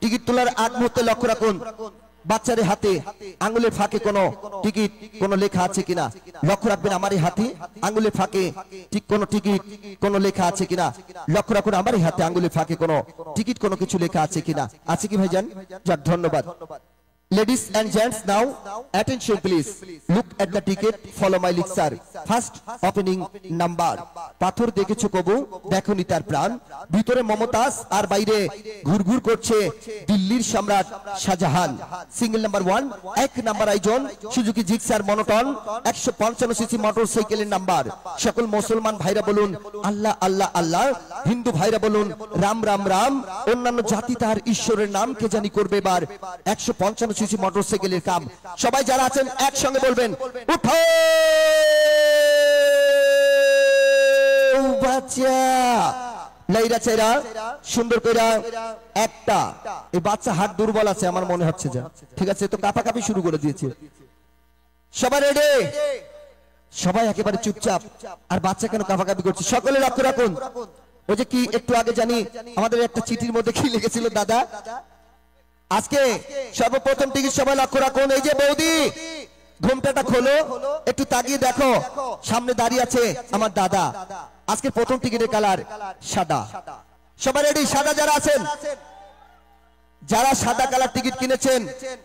Ticket তোলার আগ মুহূর্তে লক্ষ্য রাখুন বাচ্চাদের হাতে আঙ্গুলের ফাঁকে কোনো টিকিট কোনো লেখা আছে কিনা। লক্ষ্য রাখবেন আমার এই হাতে আঙ্গুলের ফাঁকে ঠিক কোনো টিকিট কোনো লেখা আছে কিনা। লক্ষ্য রাখুন আমার এই হাতে আঙ্গুলের ফাঁকে কোনো টিকিট কোনো কিছু লেখা আছে কিনা। আছে কি ভাইজান? যাক, ধন্যবাদ। Ladies and gents, now attention please. Look at the ticket. Follow my lecture. First opening number. পাথর দেখেছো কবু, দেখোনি তার প্রাণ। ভিতরে মমতাজ আর বাইরে ঘুরঘুর করছে দিল্লির সম্রাট শাহজাহান। সিঙ্গেল নাম্বার 1, এক নাম্বার আইজন সুজুকি জিক্সার মনোটন 155 সিসি মোটরসাইকেলের নাম্বার। সকল মুসলমান ভাইরা বলুন আল্লাহ আল্লাহ আল্লাহ, হিন্দু ভাইরা বলুন রাম রাম রাম, অন্যান্য জাতি তার ঈশ্বরের নাম কে জানি করবে এবার 155 সিসি মোটরসাইকেলের কাম। সবাই যারা আছেন একসঙ্গে বলবেন উঠো বাচ্চা। লাইরা চাইরা সুন্দর কইরা একটা। এই বাচ্চা হাত দুর্বল আছে আমার মনে হচ্ছে, যা ঠিক আছে তো কাঁপাকাঁপি শুরু করে দিয়েছে। সবাই রেডি? সবাই একেবারে চুপচাপ। আর বাচ্চা কেন কাঁপাকাঁপি করছে সকলে লক্ষ্য রাখুন। ওই যে কি একটু আগে জানি আমাদের একটা চিঠির মধ্যে কি লিখেছিল দাদা, আজকে সর্বপ্রথম টিকিট সবাই লক্ষ্য রাখুন। এই যে বৌদি ঘুমটাটা খোলো, একটু তাকিয়ে দেখো, সামনে দাঁড়িয়ে আছে আমার দাদা। আজকে প্রথম টিকিটের কালার সাদা। সবাই রেডি? সাদা যারা আছেন, যারা সাদা কালার টিকিট কিনেছেন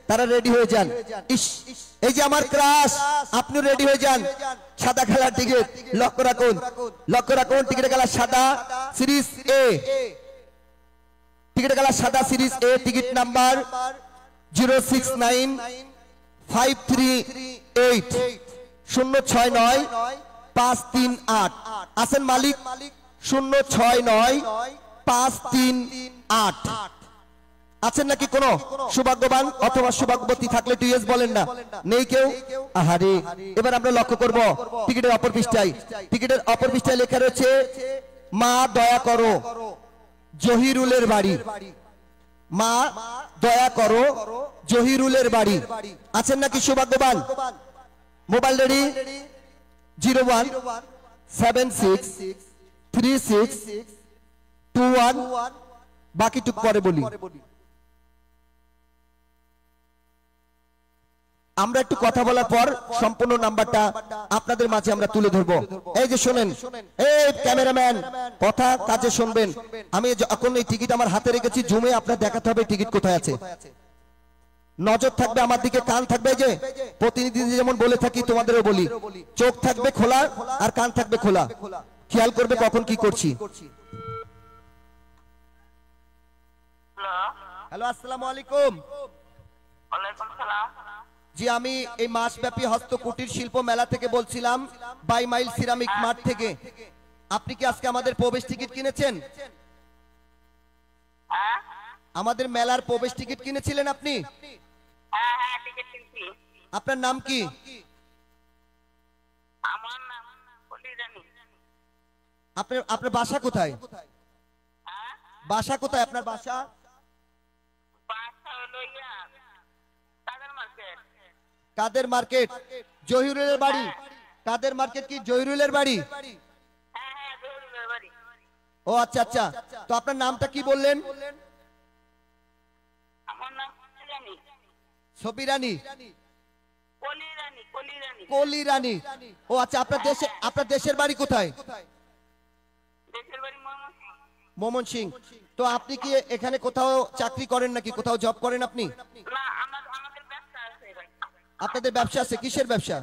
তারা রেডি হয়ে যান। এই যে আমার ক্রাশ, আপনি রেডি হয়ে যান। সাদা কালার টিকিট লক্ষ্য রাখুন, লক্ষ্য রাখুন। টিকিটের কালার সাদা, সিরিজ এ। টিকিটের কালার সাদা, সিরিজ এ। Ticket number 069538 069538। আছেন মালিক? 069538 আছেন নাকি কোনো সৌভাগ্যবান অথবা সৌভাগ্যবতী থাকলে একটু ইয়েস বলেন না। নেই কেউ? আহারে। এবার আমরা লক্ষ্য করব টিকিটের অপর পৃষ্ঠায়। টিকিটের অপর পৃষ্ঠায় লেখা রয়েছে মা দয়া করো জহিরুলের বাড়ি। মা দয়া করো জহিরুলের বাড়ি। আছেন নাকি সৌভাগ্যবান? Mobile ready? 01763621। বাকিটুক পরে বলি। আমরা একটু কথা বলার পর সম্পূর্ণ নাম্বারটা আপনাদের মাঝে আমরা তুলে ধরবো। এই যে শোনেন, এই ক্যামেরাম্যান কথা কাজে শুনবেন। আমি যখন এই টিকিট আমার হাতে রেখেছি জুমে আপনার দেখাতে হবে টিকিট কোথায় আছে। নজর থাকবে আমার দিকে, কান থাকবে, যে প্রতিনিধি যেমন বলে থাকি তোমাদেরও বলি, চোখ থাকবে খোলা আর কান থাকবে খোলা। খেয়াল করবে কখন কি করছি। হ্যালো, আসসালামু আলাইকুম। ওয়ালাইকুম সালাম। জি, আমি এই মাসব্যাপী হস্ত কুটির শিল্প মেলা থেকে বলছিলাম, 22 মাইল সিরামিক মাঠ থেকে। আপনি কি আজকে আমাদের প্রবেশ টিকিট কিনেছেন? হ্যাঁ, আমাদের মেলার প্রবেশ টিকিট কিনেছিলেন আপনি? হ্যাঁ হ্যাঁ, টিকিট কিনছি। আপনার নাম কি? আমার নাম কলিরানী। আপনার বাসা কোথায়? হ্যাঁ, বাসা কোথায় আপনার বাসা? বাসা হলো কাদের মার্কেট। কাদের মার্কেট? জহিরুলের বাড়ি। কাদের মার্কেট কি জহিরুলের বাড়ি? হ্যাঁ হ্যাঁ, জহিরুলের বাড়ি। ও আচ্ছা আচ্ছা। তো আপনার নামটা কি বললেন? আমার নাম কলিরানী। সবিরানী? কলিরানী, কলিরানী। কলিরানী। ও আচ্ছা। আপনার দেশের বাড়ি কোথায়? দেশের বাড়ি ময়মনসিংহ। ময়মনসিংহ। তো আপনি কি এখানে কোথাও চাকরি করেন নাকি কোথাও জব করেন আপনি? না, আমাদের ব্যবসা আছে ভাই। আপনাদের ব্যবসা আছে? কিসের ব্যবসা?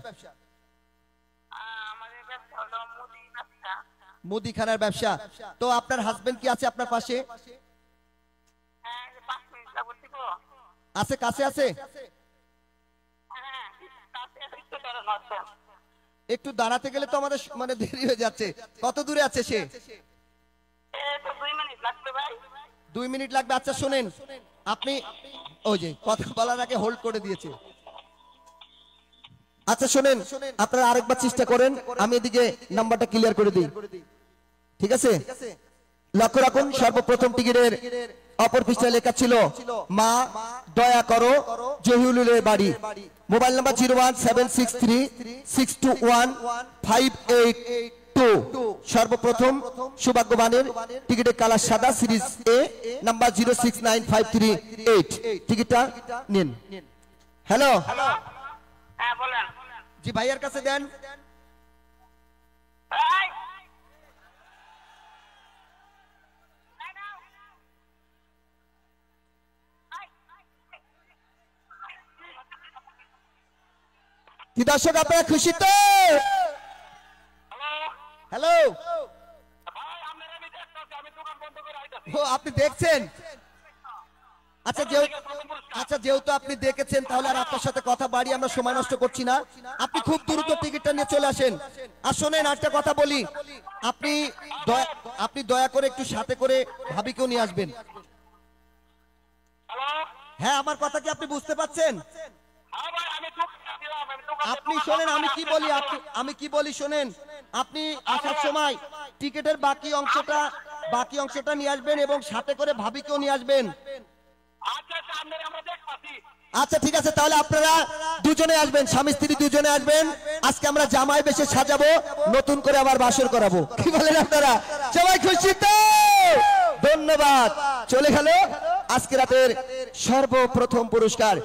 আমাদের ব্যবসা হলো মুদি ব্যবসা। মুদিখানার ব্যবসা। তো আপনার হাজবেন্ড কি আছে আপনার পাশে? হ্যাঁ, 5 মিনিট লাগবে তো। আছে, কাছে আছে? হ্যাঁ, কাছে একটু দাঁড়ানো আছে। একটু দাঁড়াতে গেলে তো আমাদের মানে দেরি হয়ে যাচ্ছে। কত দূরে আছে সে? এই তো 2 মিনিট লাগবে ভাই। 2 মিনিট লাগবে। আচ্ছা শুনেন, আপনি ওই যে কথা বলার আগে হোল্ড করে দিয়েছে। আচ্ছা শুনেন, আপনারা আরেকবার চেষ্টা করেন, আমি এদিকে নাম্বারটা ক্লিয়ার করে দিই। ঠিক আছে? লক্ষ্য রাখুন, সর্বপ্রথম টিকিটের অপর পৃষ্ঠায় লেখা ছিল মা দয়া করো জহিরুলের বাড়ি। Mobile number 01763621582। 2 সর্বপ্রথম সৌভাগ্যবানের টিকিটের কালার সাদা সিরিজ এ নাম্বার 069538 টিকিটটা নিন। হ্যালো হ্যাঁ বলেন। জি ভাইয়ার কাছে দেন। এই! কি দর্শক আপনারা খুশি তো? হ্যালো ভাই আপনারা আমি দেখতেছি, আমি দোকান বন্ধ করে আইতাছি। ও আপনি দেখছেন? আচ্ছা যেহেতু আপনি দেখেছেন তাহলে আর আপনার সাথে কথা বাড়িয়ে আমরা সময় নষ্ট করছি না। আপনি খুব দ্রুত টিকিটটা নিয়ে চলে আসেন। আর শোনেন একটা কথা বলি, আপনি দয়া করে একটু সাথে করে ভাবিকেও নিয়ে আসবেন। হ্যালো? হ্যাঁ আমার কথা কি আপনি বুঝতে পাচ্ছেন? হ্যাঁ ভাই আমি দোকানে ছিলাম, আমি দোকানে আপনি শোনেন আমি কি বলি শোনেন, আপনি আসার সময় টিকিটের বাকি অংশটা নিয়ে আসবেন এবং সাথে করে ভাবিকেও নিয়ে আসবেন। আচ্ছা আপনারা আমরা দেখতাছি। আচ্ছা ঠিক আছে, তাহলে আপনারা দুজনে আসবেন, স্বামী স্ত্রী দুজনে আসবেন। আজকে আমরা জামাই বেশে সাজাবো, নতুন করে আবার বাসর করাবো। কি বলেন আপনারা? সবাই খুশি তো? ধন্যবাদ। চলে গেল আজকে রাতের সর্বপ্রথম পুরস্কার।